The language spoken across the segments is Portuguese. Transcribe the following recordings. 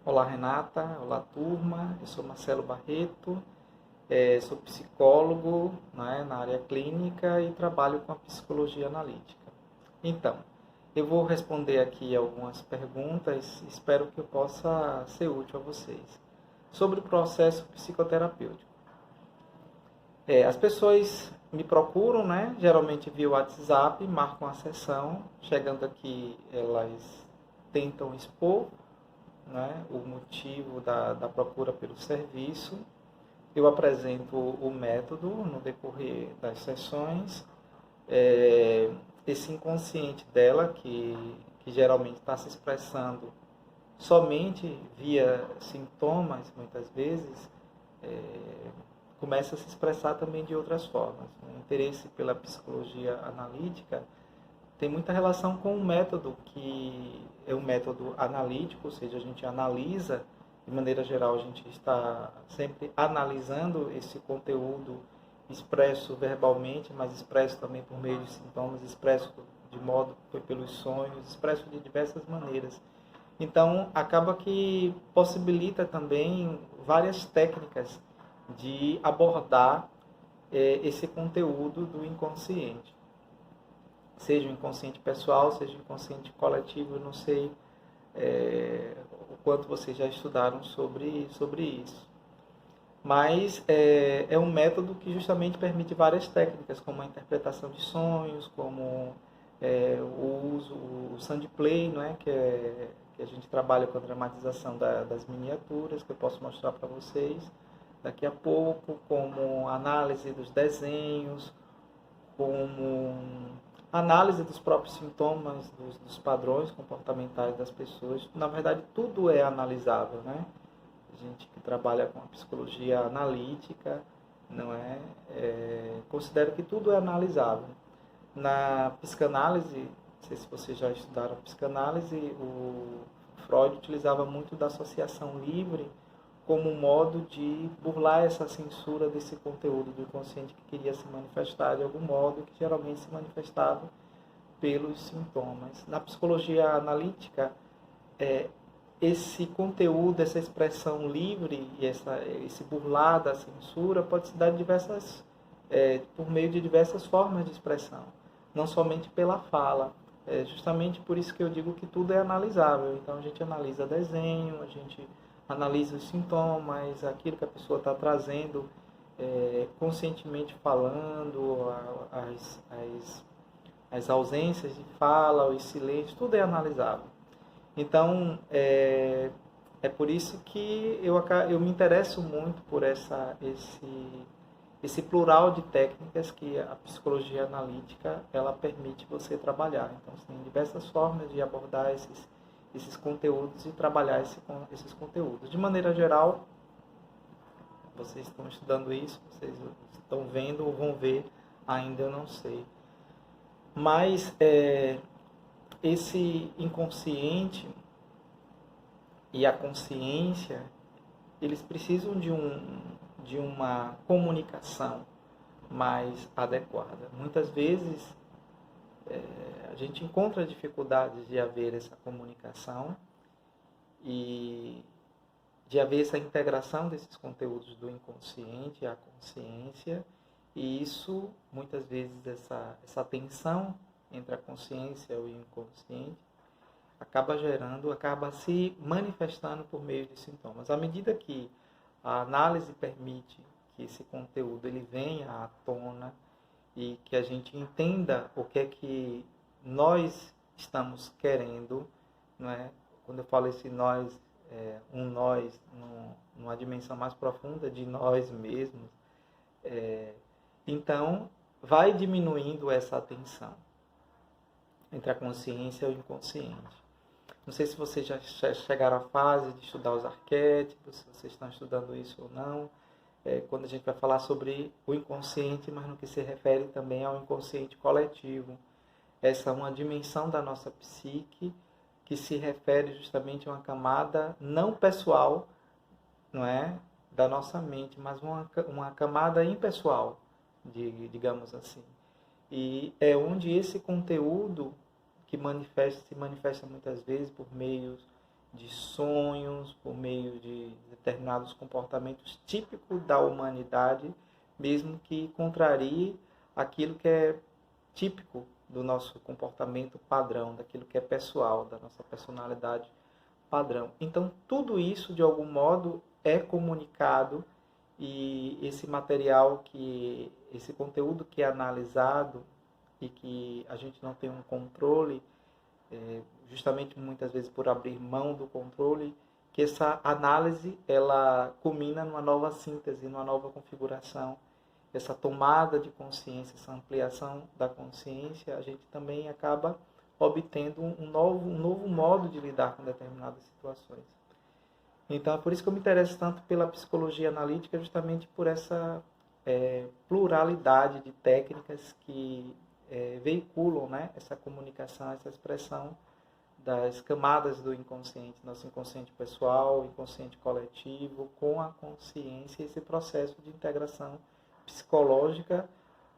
Olá, Renata. Olá, turma. Eu sou Marcelo Barreto, sou psicólogo, né, na área clínica e trabalho com a psicologia analítica. Então, eu vou responder aqui algumas perguntas, espero que eu possa ser útil a vocês. Sobre o processo psicoterapêutico. As pessoas me procuram, né, geralmente via WhatsApp, marcam a sessão, chegando aqui elas tentam expor, né, o motivo da procura pelo serviço. Eu apresento o método no decorrer das sessões. Esse inconsciente dela, que geralmente está se expressando somente via sintomas, muitas vezes, começa a se expressar também de outras formas. O interesse pela psicologia analítica tem muita relação com o método, que é um método analítico, ou seja, a gente analisa, de maneira geral, a gente está sempre analisando esse conteúdo expresso verbalmente, mas expresso também por meio de sintomas, expresso de modo pelos sonhos, expresso de diversas maneiras. Então, acaba que possibilita também várias técnicas de abordar esse conteúdo do inconsciente. Seja o inconsciente pessoal, seja o inconsciente coletivo, eu não sei o quanto vocês já estudaram sobre isso. Mas é um método que justamente permite várias técnicas, como a interpretação de sonhos, como o uso, o Sandplay, não é? Que a gente trabalha com a dramatização das miniaturas, que eu posso mostrar para vocês daqui a pouco, como análise dos desenhos, como análise dos próprios sintomas, dos padrões comportamentais das pessoas. Na verdade, tudo é analisável, né? A gente que trabalha com a psicologia analítica, não é? Considero que tudo é analisável. Na psicanálise, não sei se vocês já estudaram psicanálise, o Freud utilizava muito da associação livre como um modo de burlar essa censura desse conteúdo do inconsciente que queria se manifestar de algum modo, que geralmente se manifestava pelos sintomas. Na psicologia analítica, esse conteúdo, essa expressão livre e esse burlar da censura pode se dar por meio de diversas formas de expressão, não somente pela fala. É justamente por isso que eu digo que tudo é analisável. Então a gente analisa desenho, a gente analisa os sintomas, aquilo que a pessoa está trazendo, conscientemente falando, as ausências de fala, os silêncios, tudo é analisável. Então, é por isso que eu me interesso muito por esse plural de técnicas que a psicologia analítica ela permite você trabalhar. Então, você tem diversas formas de abordar esses conteúdos e trabalhar esses conteúdos. De maneira geral, vocês estão estudando isso, vocês estão vendo ou vão ver, ainda eu não sei. Mas esse inconsciente e a consciência, eles precisam de uma comunicação mais adequada. Muitas vezes a gente encontra dificuldades de haver essa comunicação e de haver essa integração desses conteúdos do inconsciente à consciência, e isso, muitas vezes, essa tensão entre a consciência e o inconsciente acaba se manifestando por meio de sintomas. À medida que a análise permite que esse conteúdo ele venha à tona e que a gente entenda o que é que nós estamos querendo, não é? Quando eu falo esse nós, nós numa dimensão mais profunda de nós mesmos, então vai diminuindo essa tensão entre a consciência e o inconsciente. Não sei se vocês já chegaram à fase de estudar os arquétipos, se vocês estão estudando isso ou não. Quando a gente vai falar sobre o inconsciente, mas no que se refere também ao inconsciente coletivo. Essa é uma dimensão da nossa psique que se refere justamente a uma camada não pessoal, não é, da nossa mente, mas uma camada impessoal, digamos assim. E é onde esse conteúdo que se manifesta muitas vezes por meios de sonhos, por meio de determinados comportamentos típicos da humanidade, mesmo que contrarie aquilo que é típico do nosso comportamento padrão, daquilo que é pessoal, da nossa personalidade padrão. Então, tudo isso, de algum modo, é comunicado, e esse material, esse conteúdo que é analisado e que a gente não tem um controle, justamente muitas vezes por abrir mão do controle, que essa análise ela culmina numa nova síntese, numa nova configuração. Essa tomada de consciência, essa ampliação da consciência, a gente também acaba obtendo um novo modo de lidar com determinadas situações. Então, é por isso que eu me interesso tanto pela psicologia analítica, justamente por essa pluralidade de técnicas que veiculam, né, essa comunicação, essa expressão das camadas do inconsciente, nosso inconsciente pessoal, inconsciente coletivo, com a consciência, esse processo de integração psicológica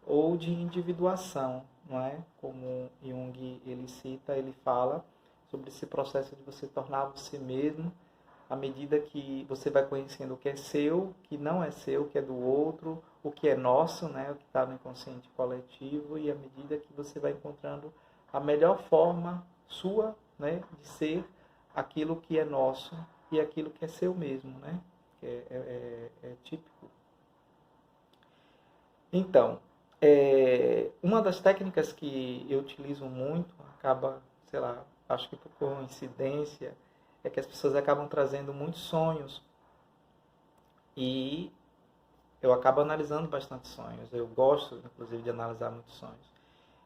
ou de individuação, não é? Como Jung ele cita, ele fala sobre esse processo de você tornar você mesmo, à medida que você vai conhecendo o que é seu, o que não é seu, o que é do outro, o que é nosso, né? O que está no inconsciente coletivo, e à medida que você vai encontrando a melhor forma sua, né, de ser aquilo que é nosso e aquilo que é seu mesmo, né? Que é típico. Então, uma das técnicas que eu utilizo muito, acaba, sei lá, acho que por coincidência, é que as pessoas acabam trazendo muitos sonhos, e eu acabo analisando bastante sonhos. Eu gosto, inclusive, de analisar muitos sonhos.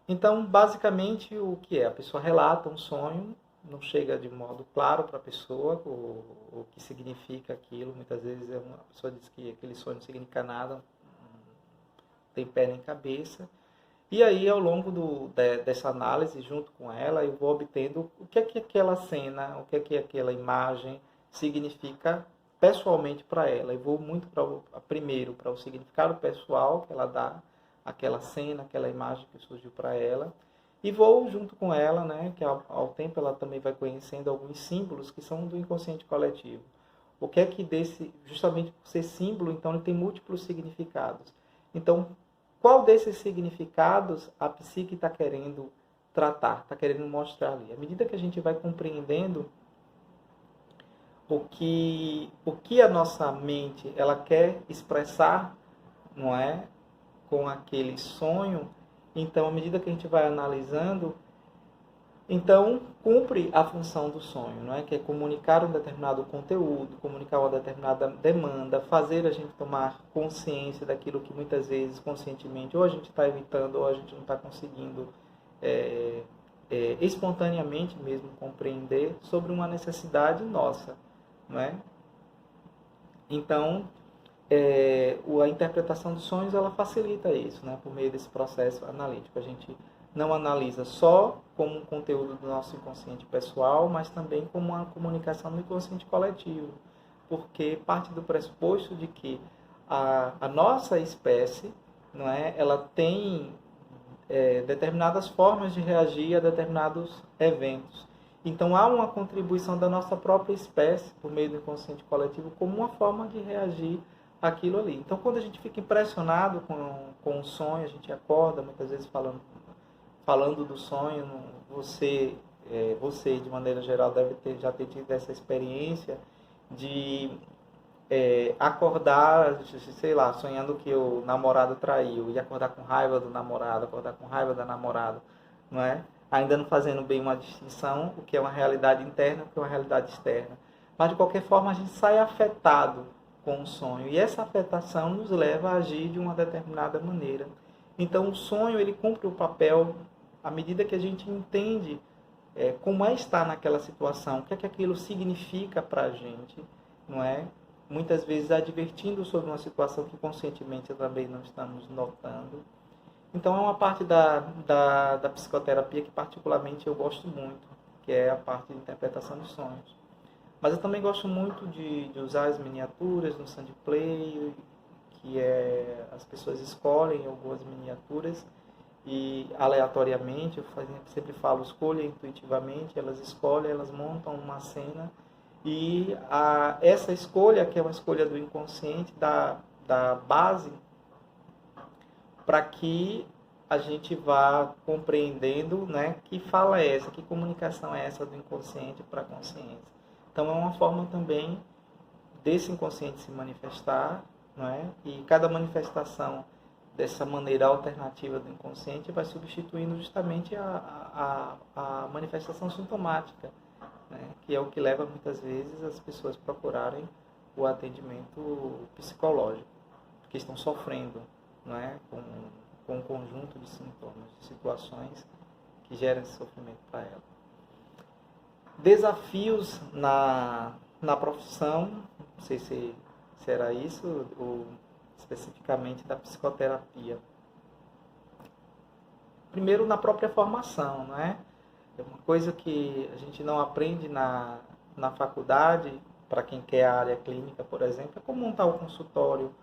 Então, basicamente, o que é? A pessoa relata um sonho, não chega de modo claro para a pessoa o que significa aquilo. Muitas vezes a pessoa diz que aquele sonho não significa nada, não tem pé nem cabeça. E aí, ao longo dessa análise, junto com ela, eu vou obtendo o que é que aquela cena, o que é que aquela imagem significa pessoalmente para ela. Eu vou muito primeiro para o significado pessoal que ela dá àquela cena, aquela imagem que surgiu para ela. E vou junto com ela, né, que ao tempo ela também vai conhecendo alguns símbolos que são do inconsciente coletivo. O que é que justamente por ser símbolo, então ele tem múltiplos significados. Então, qual desses significados a psique está querendo tratar, está querendo mostrar ali? À medida que a gente vai compreendendo o que a nossa mente ela quer expressar, não é, com aquele sonho, então, à medida que a gente vai analisando, então cumpre a função do sonho, não é? Que é comunicar um determinado conteúdo, comunicar uma determinada demanda, fazer a gente tomar consciência daquilo que muitas vezes conscientemente ou a gente está evitando ou a gente não está conseguindo espontaneamente mesmo compreender sobre uma necessidade nossa, não é? Então, a interpretação dos sonhos ela facilita isso, né? Por meio desse processo analítico. A gente não analisa só como um conteúdo do nosso inconsciente pessoal, mas também como uma comunicação do inconsciente coletivo, porque parte do pressuposto de que a nossa espécie, não é, ela tem determinadas formas de reagir a determinados eventos. Então há uma contribuição da nossa própria espécie, por meio do inconsciente coletivo, como uma forma de reagir àquilo ali. Então quando a gente fica impressionado com o sonho, a gente acorda muitas vezes falando do sonho, você de maneira geral já ter tido essa experiência de acordar, sei lá, sonhando que o namorado traiu, e acordar com raiva do namorado, acordar com raiva da namorada, não é? Ainda não fazendo bem uma distinção, o que é uma realidade interna, o que é uma realidade externa. Mas de qualquer forma a gente sai afetado com o sonho, e essa afetação nos leva a agir de uma determinada maneira. Então o sonho ele cumpre o papel à medida que a gente entende como é estar naquela situação, o que é que aquilo significa para a gente, não é? Muitas vezes advertindo sobre uma situação que conscientemente também não estamos notando. Então é uma parte da psicoterapia que particularmente eu gosto muito, que é a parte de interpretação de sonhos. Mas eu também gosto muito de usar as miniaturas no Sandplay, que as pessoas escolhem algumas miniaturas e aleatoriamente, eu sempre falo, escolha intuitivamente, elas escolhem, elas montam uma cena E essa escolha, que é uma escolha do inconsciente, da base para que a gente vá compreendendo, né, que fala é essa, que comunicação é essa do inconsciente para a consciência. Então é uma forma também desse inconsciente se manifestar, não é? E cada manifestação dessa maneira alternativa do inconsciente vai substituindo justamente a manifestação sintomática, né? Que é o que leva muitas vezes as pessoas a procurarem o atendimento psicológico, porque estão sofrendo, não é? Com um conjunto de sintomas, de situações que geram esse sofrimento para ela. Desafios na profissão, não sei se era isso, ou especificamente da psicoterapia. Primeiro, na própria formação, não é? É uma coisa que a gente não aprende na faculdade, para quem quer a área clínica, por exemplo, é como montar o consultório,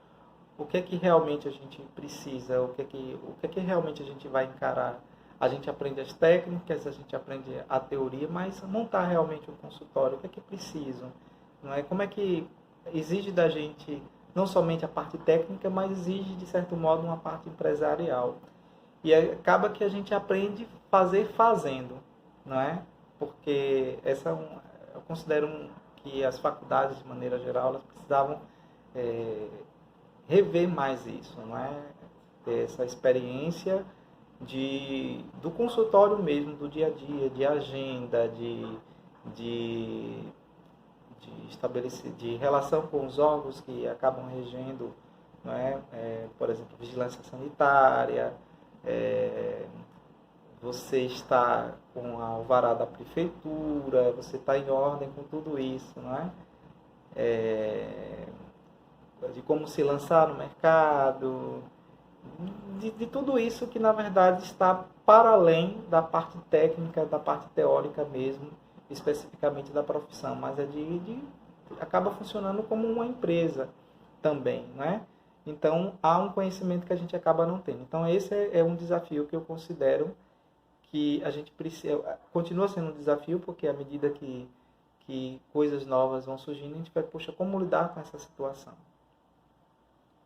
o que é que realmente a gente precisa, o que é que realmente a gente vai encarar. A gente aprende as técnicas, a gente aprende a teoria, mas montar realmente um consultório, o que é que precisa? Não é? Como é que exige da gente não somente a parte técnica, mas exige, de certo modo, uma parte empresarial. E acaba que a gente aprende fazer fazendo, não é? Porque eu considero que as faculdades, de maneira geral, elas precisavam rever mais isso, não é? Ter essa experiência do consultório mesmo, do dia a dia, de agenda, de estabelecer, de relação com os órgãos que acabam regendo, não é? Por exemplo, vigilância sanitária, você está com a alvará da prefeitura, você está em ordem com tudo isso, não é? De como se lançar no mercado, de tudo isso que na verdade está para além da parte técnica, da parte teórica mesmo, especificamente da profissão, mas acaba funcionando como uma empresa também, não é? Então há um conhecimento que a gente acaba não tendo. Então esse é um desafio que eu considero que a gente precisa, continua sendo um desafio, porque à medida que coisas novas vão surgindo, a gente vai, poxa, como lidar com essa situação?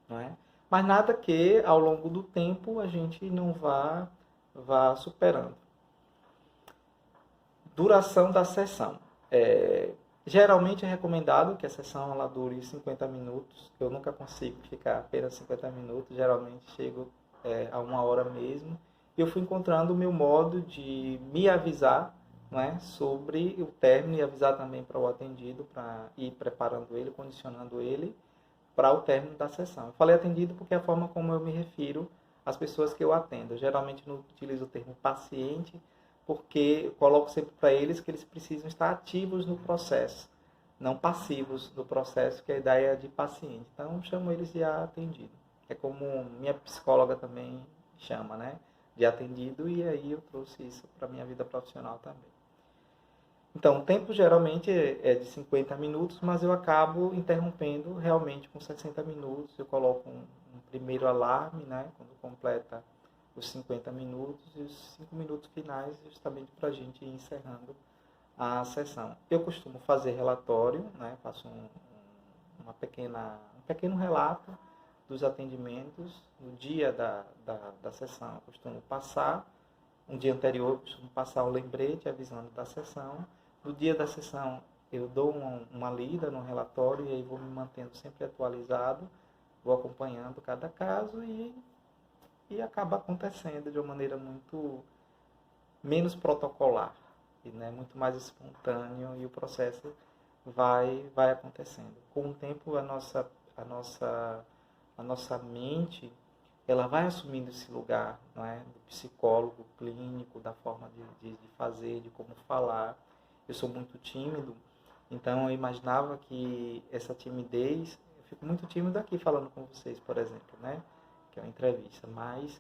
Não é? Mas nada que ao longo do tempo a gente não vá superando. Duração da sessão. Geralmente é recomendado que a sessão ela dure 50 minutos. Eu nunca consigo ficar apenas 50 minutos, geralmente chego a 1 hora mesmo. Eu fui encontrando o meu modo de me avisar, não é, sobre o término e avisar também para o atendido, para ir preparando ele, condicionando ele para o término da sessão. Eu falei atendido porque é a forma como eu me refiro às pessoas que eu atendo. Eu geralmente não utilizo o termo paciente, porque eu coloco sempre para eles que eles precisam estar ativos no processo, não passivos no processo, que é a ideia de paciente. Então, eu chamo eles de atendido. É como minha psicóloga também chama, né? De atendido, e aí eu trouxe isso para a minha vida profissional também. Então, o tempo geralmente é de 50 minutos, mas eu acabo interrompendo realmente com 60 minutos. Eu coloco um primeiro alarme, né, quando completa os 50 minutos, e os 5 minutos finais, justamente para a gente ir encerrando a sessão. Eu costumo fazer relatório, né, faço um pequeno relato dos atendimentos. No dia da sessão, eu costumo passar. Um dia anterior, eu costumo passar um lembrete avisando da sessão. No dia da sessão, eu dou uma lida no relatório e aí vou me mantendo sempre atualizado, vou acompanhando cada caso e acaba acontecendo de uma maneira muito menos protocolar, e, né, muito mais espontâneo, e o processo vai acontecendo. Com o tempo, a nossa mente ela vai assumindo esse lugar, não é, do psicólogo clínico, da forma de fazer, de como falar. Eu sou muito tímido, então eu imaginava que essa timidez, eu fico muito tímido aqui falando com vocês, por exemplo, né, que é uma entrevista, mas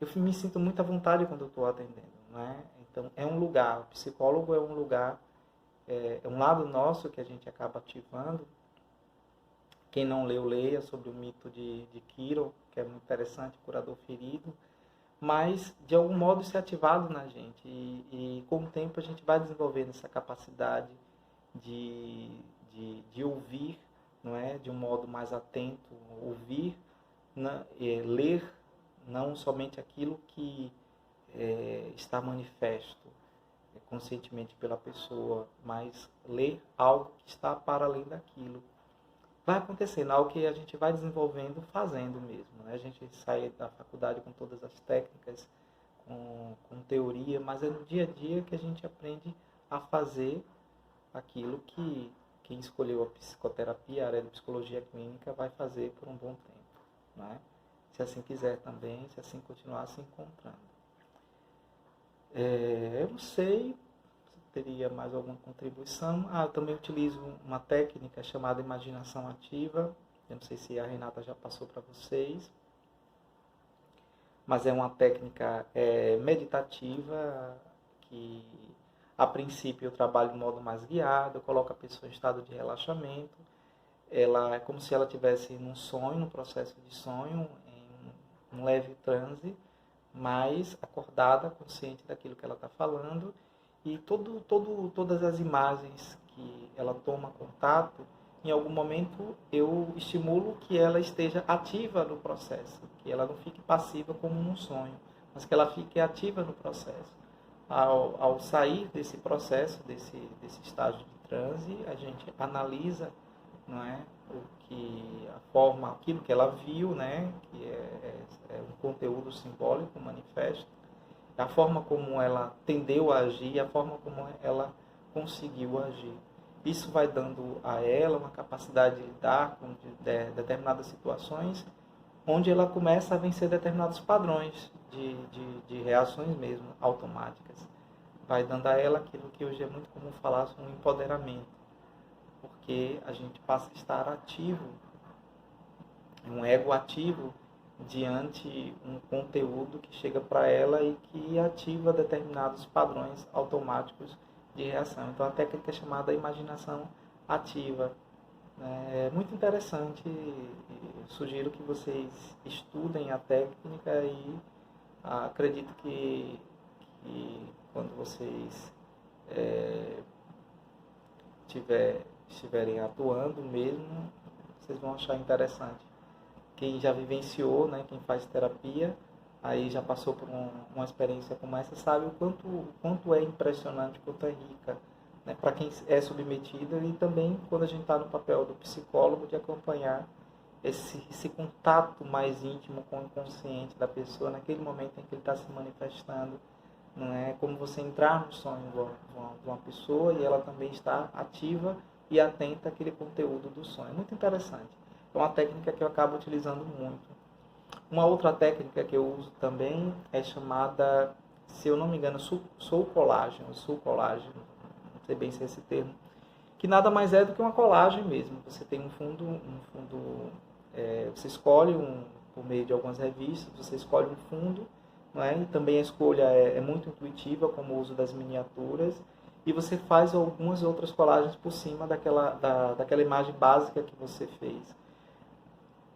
eu me sinto muito à vontade quando eu estou atendendo, não é? Então é um lugar, o psicólogo é um lugar, é um lado nosso que a gente acaba ativando. Quem não leu, leia sobre o mito de Kiro, que é muito interessante, curador ferido, mas de algum modo isso é ativado na gente, e com o tempo a gente vai desenvolvendo essa capacidade de de ouvir, não é? De um modo mais atento, ouvir, ler não somente aquilo que está manifesto conscientemente pela pessoa, mas ler algo que está para além daquilo. Vai acontecendo, algo que a gente vai desenvolvendo fazendo mesmo, né? A gente sai da faculdade com todas as técnicas, com teoria, mas é no dia a dia que a gente aprende a fazer aquilo que quem escolheu a psicoterapia, a área de psicologia clínica, vai fazer por um bom tempo, né? Se assim quiser também, se assim continuar se encontrando. Eu não sei se teria mais alguma contribuição. Eu também utilizo uma técnica chamada imaginação ativa. Eu não sei se a Renata já passou para vocês, mas é uma técnica meditativa que, a princípio, eu trabalho de modo mais guiado, eu coloco a pessoa em estado de relaxamento. Ela é como se ela estivesse num sonho, num processo de sonho, em um leve transe, mas acordada, consciente daquilo que ela está falando, e todas as imagens que ela toma contato, em algum momento eu estimulo que ela esteja ativa no processo, que ela não fique passiva como num sonho, mas que ela fique ativa no processo. Ao sair desse processo, desse estágio de transe, a gente analisa, não é, aquilo que ela viu, né, que é um conteúdo simbólico, manifesto, a forma como ela tendeu a agir, a forma como ela conseguiu agir. Isso vai dando a ela uma capacidade de lidar com determinadas situações, onde ela começa a vencer determinados padrões de reações mesmo, automáticas. Vai dando a ela aquilo que hoje é muito comum falar, um empoderamento, porque a gente passa a estar ativo, um ego ativo diante um conteúdo que chega para ela e que ativa determinados padrões automáticos de reação. Então a técnica é chamada imaginação ativa. É muito interessante, sugiro que vocês estudem a técnica e acredito que quando vocês estiverem atuando mesmo, vocês vão achar interessante. Quem já vivenciou, né, quem faz terapia, aí já passou por uma experiência como essa, sabe o quanto é impressionante, o quanto é rica, né, para quem é submetido, e também quando a gente está no papel do psicólogo, de acompanhar esse contato mais íntimo com o inconsciente da pessoa, naquele momento em que ele está se manifestando. Não é como você entrar no sonho de uma pessoa e ela também está ativa e atenta àquele conteúdo do sonho. É muito interessante. É uma técnica que eu acabo utilizando muito. Uma outra técnica que eu uso também é chamada, se eu não me engano, soul colagem, não sei bem se é esse termo, que nada mais é do que uma colagem mesmo. Você tem um fundo, você escolhe, por meio de algumas revistas, você escolhe um fundo, não é? E também a escolha é muito intuitiva, como o uso das miniaturas, e você faz algumas outras colagens por cima daquela imagem básica que você fez.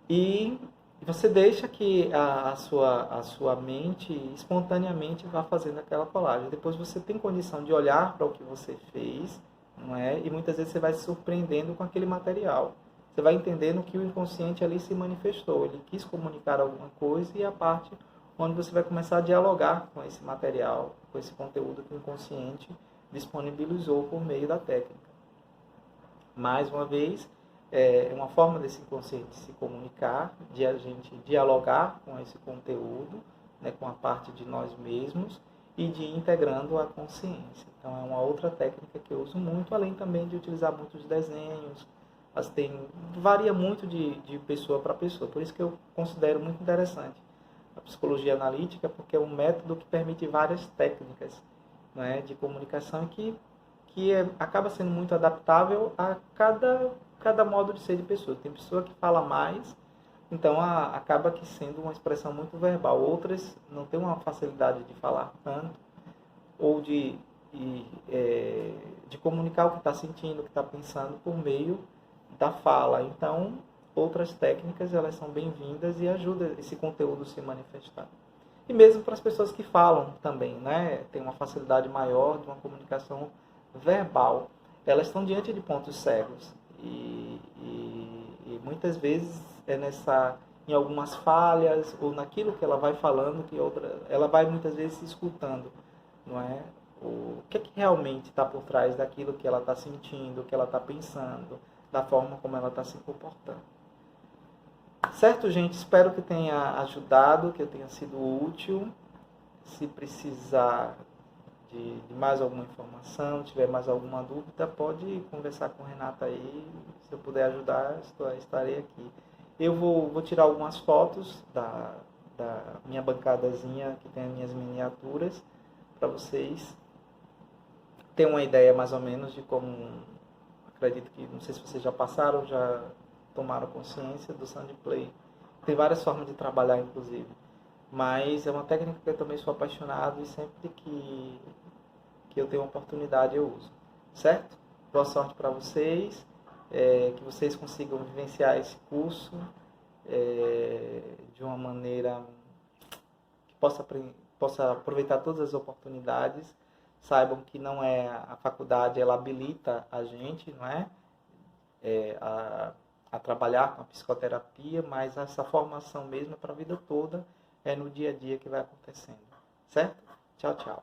E você deixa que a sua mente espontaneamente vá fazendo aquela colagem. Depois você tem condição de olhar para o que você fez, não é? E muitas vezes você vai se surpreendendo com aquele material. Você vai entendendo que o inconsciente ali se manifestou. Ele quis comunicar alguma coisa, e a parte onde você vai começar a dialogar com esse material, com esse conteúdo que o inconsciente disponibilizou por meio da técnica. Mais uma vez, é uma forma desse inconsciente se comunicar, de a gente dialogar com esse conteúdo, né, com a parte de nós mesmos, e de ir integrando a consciência. Então é uma outra técnica que eu uso muito, além também de utilizar muitos desenhos. Mas varia muito de pessoa para pessoa, por isso que eu considero muito interessante a psicologia analítica, porque é um método que permite várias técnicas, né, de comunicação e que acaba sendo muito adaptável a cada modo de ser de pessoa. Tem pessoa que fala mais, então acaba que sendo uma expressão muito verbal. Outras não têm uma facilidade de falar tanto, ou de comunicar o que está sentindo, o que está pensando por meio da fala. Então, outras técnicas, elas são bem-vindas e ajudam esse conteúdo a se manifestar. E mesmo para as pessoas que falam também, né, tem uma facilidade maior de uma comunicação verbal. Elas estão diante de pontos cegos. E muitas vezes é em algumas falhas ou naquilo que ela vai falando que ela vai muitas vezes se escutando, não é? O que é que realmente está por trás daquilo que ela está sentindo, que ela está pensando, da forma como ela está se comportando. Certo, gente? Espero que tenha ajudado, que eu tenha sido útil. Se precisar de mais alguma informação, tiver mais alguma dúvida, pode conversar com a Renata aí. Se eu puder ajudar, estarei aqui. Eu vou tirar algumas fotos da minha bancadazinha, que tem as minhas miniaturas, para vocês terem uma ideia mais ou menos de como, acredito que, não sei se vocês já passaram, já tomaram consciência do Sound Play. Tem várias formas de trabalhar, inclusive. Mas é uma técnica que eu também sou apaixonado e sempre que eu tenho oportunidade eu uso. Certo? Boa sorte para vocês. Que vocês consigam vivenciar esse curso de uma maneira que possa aproveitar todas as oportunidades. Saibam que não é a faculdade, ela habilita a gente, não é? A trabalhar com a psicoterapia, mas essa formação mesmo é para a vida toda, é no dia a dia que vai acontecendo. Certo? Tchau, tchau.